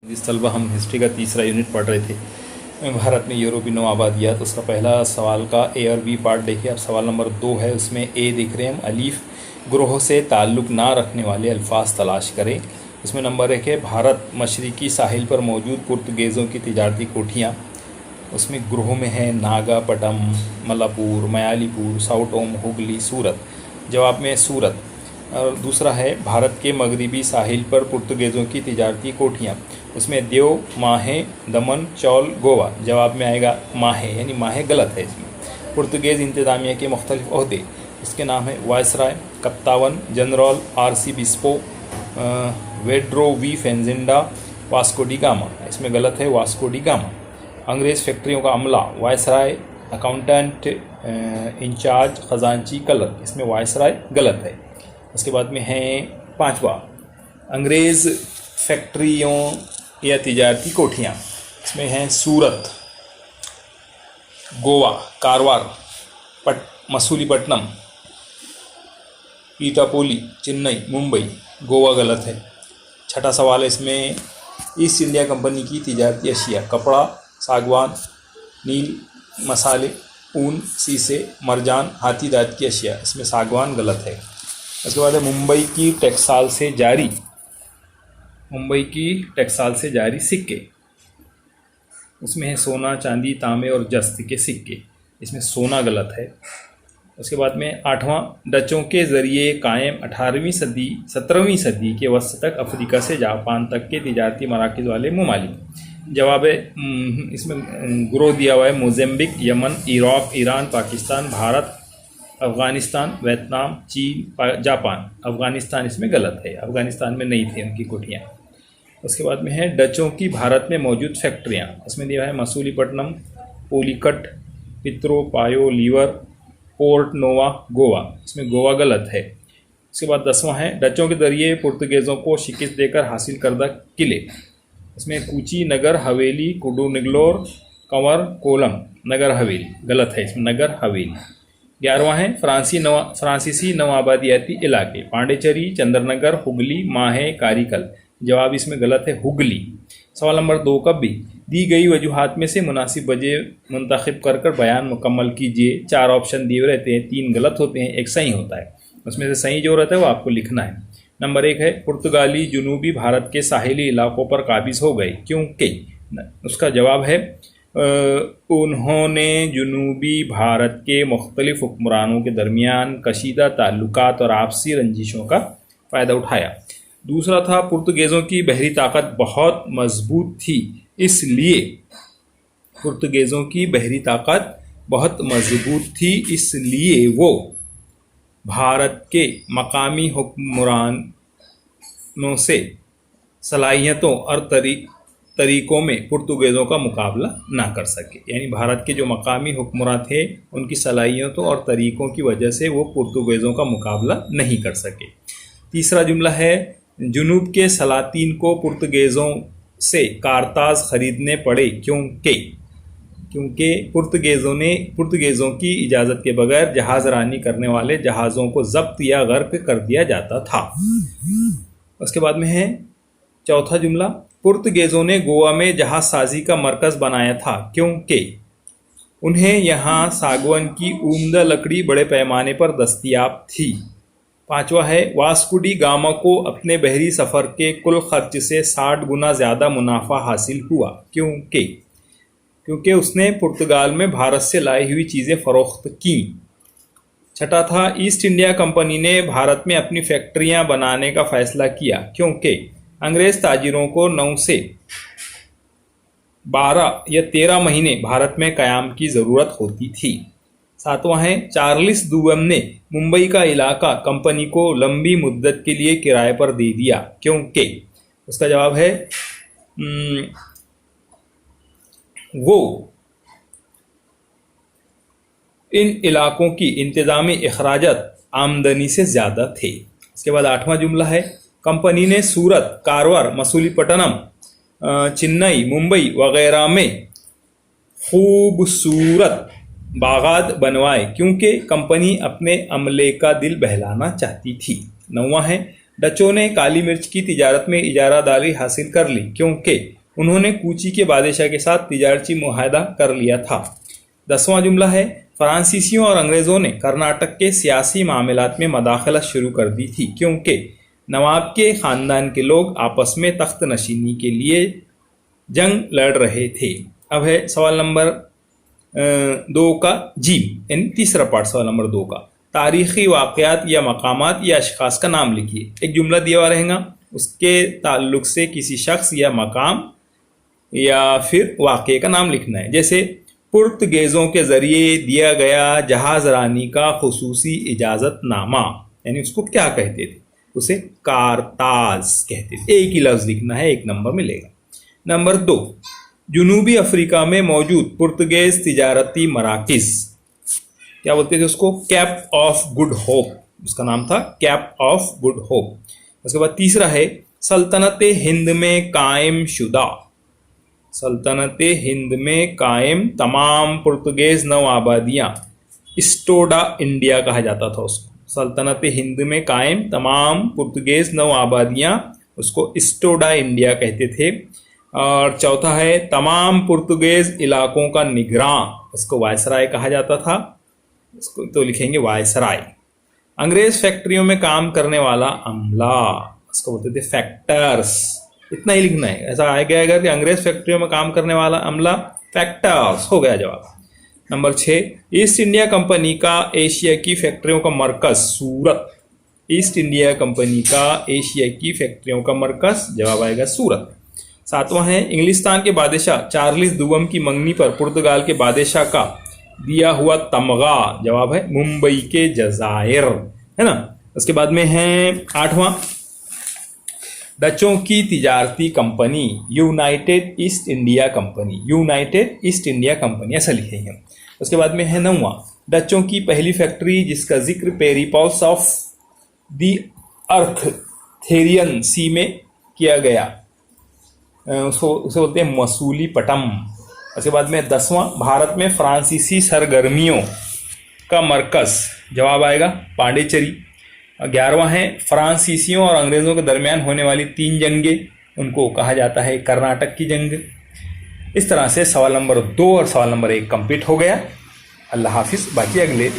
जिस तलबा हम हिस्ट्री का तीसरा यूनिट पढ़ रहे थे, भारत में यूरोपीय नौआबादियात, उसका पहला सवाल का ए और बी पार्ट देखिए। अब सवाल नंबर 2 है, उसमें ए दिख रहे हैं हम, अलीफ ग्रोह से ताल्लुक़ ना रखने वाले अल्फाज तलाश करें। उसमें नंबर 1 है, भारत मशरक़ी साहिल पर मौजूद पुर्तगीज़ों की तिजारती कोठियाँ। उसमें ग्रोह में है नागापट्टनम, मलप्पुर, मयालीपुर, साउटोम, हुगली, सूरत। जवाब में सूरत। और दूसरा है, भारत के मगरबी साहिल पर पुर्तगीज़ों की तिजारती कोठियाँ। उसमें देव, माहे, दमन, चौल, गोवा। जवाब में आएगा माहे, यानी माहे गलत है इसमें। पुर्तगीज़ इंतज़ामिया के मुख्तलिफ ओहदे, इसके नाम है वायसराय, कप्तान जनरल, आरसी बिस्पो, वेड्रो वी फेंजिंडा, वास्को डी गामा। इसमें गलत है वास्को डी गामा। अंग्रेज़ फैक्ट्रियों का अमला, वायसराय, अकाउंटेंट इंचार्ज, खजांची, कलर। इसमें वायसराय गलत है। उसके बाद में है 5वां, अंग्रेज़ फैक्ट्रियों या तिजारती कोठियाँ। इसमें हैं सूरत, गोवा, कारवार, मसूलीपट्टनम, पीटापोली, चेन्नई, मुंबई। गोवा गलत है। छठा सवाल है, इसमें ईस्ट इंडिया कंपनी की तिजारती अशिया, कपड़ा, सागवान, नील, मसाले, ऊन, शीशे, मरजान, हाथी दांत की अशिया। इसमें सागवान गलत है। उसके बाद है मुंबई की टेक्साल से जारी सिक्के। उसमें है सोना, चांदी, तांबे और जस्त के सिक्के। इसमें सोना गलत है। उसके बाद में 8वां, डचों के ज़रिए कायम 17वीं सदी के वस्त तक अफ्रीका से जापान तक के तिजारती मराकज़ वाले ममालिक। जवाब है, इसमें ग्रोह दिया हुआ है Mozambique, Yemen, Iraq, Iran, Pakistan, Bharat, Afghanistan, Vietnam, चीन, जापान। अफ़गानिस्तान इसमें गलत है, अफ़गानिस्तान में नहीं थी उनकी कोठियाँ। उसके बाद में है डचों की भारत में मौजूद फैक्ट्रियाँ। उसमें दिया है मसूलीपट्टनम, पोलिकट, पित्रो, पायो, लीवर, पोर्ट नोवा, गोवा। इसमें गोवा गलत है। उसके बाद 10वां है, डचों के ज़रिए पुर्तगीज़ों को शिकस्त देकर हासिल करदा किले। इसमें कूची, नगर हवेली, कुडुनिग्लोर, कंवर, कोलम। नगर हवेली गलत है, इसमें नगर हवेली। 11वां है, फ्रांसीसी नवाबादियाती इलाके, पांडिचेरी, चंद्रनगर, हुगली, माहे, कारिकल। जवाब इसमें गलत है, हुगली। सवाल नंबर 2 का बी, दी गई वजूहात में से मुनासिब वजह मुंतखब कर बयान मुकम्मल कीजिए। 4 ऑप्शन दिए रहते हैं, 3 गलत होते हैं, 1 सही होता है। उसमें से सही जो रहता है वो आपको लिखना है। नंबर 1 है, पुर्तगाली जुनूबी भारत के साहिली इलाकों पर काबिज हो गए क्योंकि। उसका जवाब है, उन्होंने जुनूबी भारत के मुख्तलिफ हुक्मरानों के दरमियान कशीदा ताल्लुकात और आपसी रंजिशों का फ़ायदा उठाया। दूसरा था, पुर्तगीज़ों की बहरी ताकत बहुत मजबूत थी, इसलिए पुर्तगीज़ों की बहरी ताकत बहुत मजबूत थी, इसलिए वो भारत के मकामी हुक्मरानों से सलाहियतों और तरीक़ों में पुर्तगीज़ों का मुकाबला ना कर सके। यानी भारत के जो मकामी हुक्मरान थे उनकी सलाहियतों और तरीक़ों की वजह से वो पुर्तगीज़ों का मुकाबला नहीं कर सके। तीसरा जुमला है, जुनूब के सलातीन को पुर्तगीज़ों से कारताज ख़रीदने पड़े क्योंकि पुर्तगीज़ों की इजाज़त के बगैर जहाज़ रानी करने वाले जहाज़ों को ज़ब्त या गर्क कर दिया जाता था। उसके बाद में है चौथा जुमला, पुर्तगीज़ों ने गोवा में जहाज़ साजी का मरकज़ बनाया था क्योंकि उन्हें यहाँ सागवान की उम्दा लकड़ी बड़े पैमाने पर दस्तयाब थी। 5वां है, वास्को डी गामा को अपने बहरी सफ़र के कुल खर्च से 60 गुना ज़्यादा मुनाफा हासिल हुआ क्योंकि उसने पुर्तगाल में भारत से लाई हुई चीज़ें फ़रोख्त की। छठा था, ईस्ट इंडिया कंपनी ने भारत में अपनी फैक्ट्रियां बनाने का फ़ैसला किया क्योंकि अंग्रेज़ ताजिरों को 9 से 12 या 13 महीने भारत में क़याम की ज़रूरत होती थी। 7वां है, चार्ल्स दुबम ने मुंबई का इलाका कंपनी को लंबी मुद्दत के लिए किराए पर दे दिया क्योंकि। उसका जवाब है, वो इन इलाकों की इंतज़ामी अखराजात आमदनी से ज़्यादा थे। इसके बाद 8वां जुमला है, कंपनी ने सूरत, कारवार, मसूलीपट्टनम, चेन्नई, मुंबई वगैरह में खूबसूरत बागात बनवाए क्योंकि कंपनी अपने अमले का दिल बहलाना चाहती थी। 9वां है, डचों ने काली मिर्च की तिजारत में इजारादारी हासिल कर ली क्योंकि उन्होंने कूची के बादशाह के साथ तिजारती मुआहदा कर लिया था। 10वां जुमला है, फ्रांसीसियों और अंग्रेज़ों ने कर्नाटक के सियासी मामलात में मदाखलत शुरू कर दी थी क्योंकि नवाब के ख़ानदान के लोग आपस में तख्त नशीनी के लिए जंग लड़ रहे थे। अब है सवाल नंबर 2 का जीम, यानी तीसरा पार्ट सवाल नंबर 2 का। तारीख़ी वाक़यात या मकामात या अशख़ास का नाम लिखिए। एक जुमला दिया हुआ रहेगा, उसके ताल्लुक से किसी शख्स या मकाम या फिर वाक़े का नाम लिखना है। जैसे पुर्तगेज़ों के ज़रिए दिया गया जहाज़ रानी का खुसूसी इजाज़तनामा, यानी उसको क्या कहते थे? उसे कारताज कहते थे। एक ही लफ्ज़ लिखना है, 1 नंबर मिलेगा। नंबर 2, जनूबी अफ्रीका में मौजूद पुर्तगेज़ तिजारती मराकिज़, क्या बोलते थे उसको? कैप ऑफ गुड होप, उसका नाम था कैप ऑफ गुड होप। उसके बाद तीसरा है, सल्तनत हिंद में कायम शुदा, सल्तनत हिंद में कायम तमाम पुर्तगेज नव आबादियाँ, स्टोडा इंडिया कहा जाता था उसको। सल्तनत हिंद में कायम तमाम पुर्तगेज नव आबादियाँ, उसको स्टोडा इंडिया कहते थे। और चौथा है, तमाम पुर्तगेज इलाकों का निगरां, उसको वायसराय कहा जाता था, इसको तो लिखेंगे वायसराय। अंग्रेज फैक्ट्रियों में काम करने वाला अमला, उसको बोलते थे फैक्टर्स। इतना ही लिखना है, ऐसा आ गया कि अंग्रेज फैक्ट्रियों में काम करने वाला अमला फैक्टर्स, हो गया जवाब। नंबर 6, ईस्ट इंडिया कंपनी का एशिया की फैक्ट्रियों का मरकज सूरत। ईस्ट इंडिया कंपनी का एशिया की फैक्ट्रियों का मरकज, जवाब आएगा सूरत। 7वां है, इंग्लिस्तान के बादशाह चार्ल्स दुगम की मंगनी पर पुर्तगाल के बादशाह का दिया हुआ तमगा, जवाब है मुंबई के जजायर, है ना। उसके बाद में है 8वां, डचों की तिजारती company United East India Company, United East India Company ऐसा लिखेंगे। उसके बाद में है 9वां, डचों की पहली फैक्ट्री जिसका जिक्र पेरिपल्स ऑफ द अर्थेरियन सी में किया गया, उसे बोलते हैं मसूलीपट्टनम। उसके बाद में 10वां, भारत में फ्रांसीसी सरगर्मियों का मरकज, जवाब आएगा पांडिचेरी। 11वां है, फ्रांसीसियों और अंग्रेज़ों के दरमियान होने वाली 3 जंगें, उनको कहा जाता है कर्नाटक की जंग। इस तरह से सवाल नंबर 2 और सवाल नंबर 1 कंप्लीट हो गया। अल्लाह हाफिज़। बाकी अगले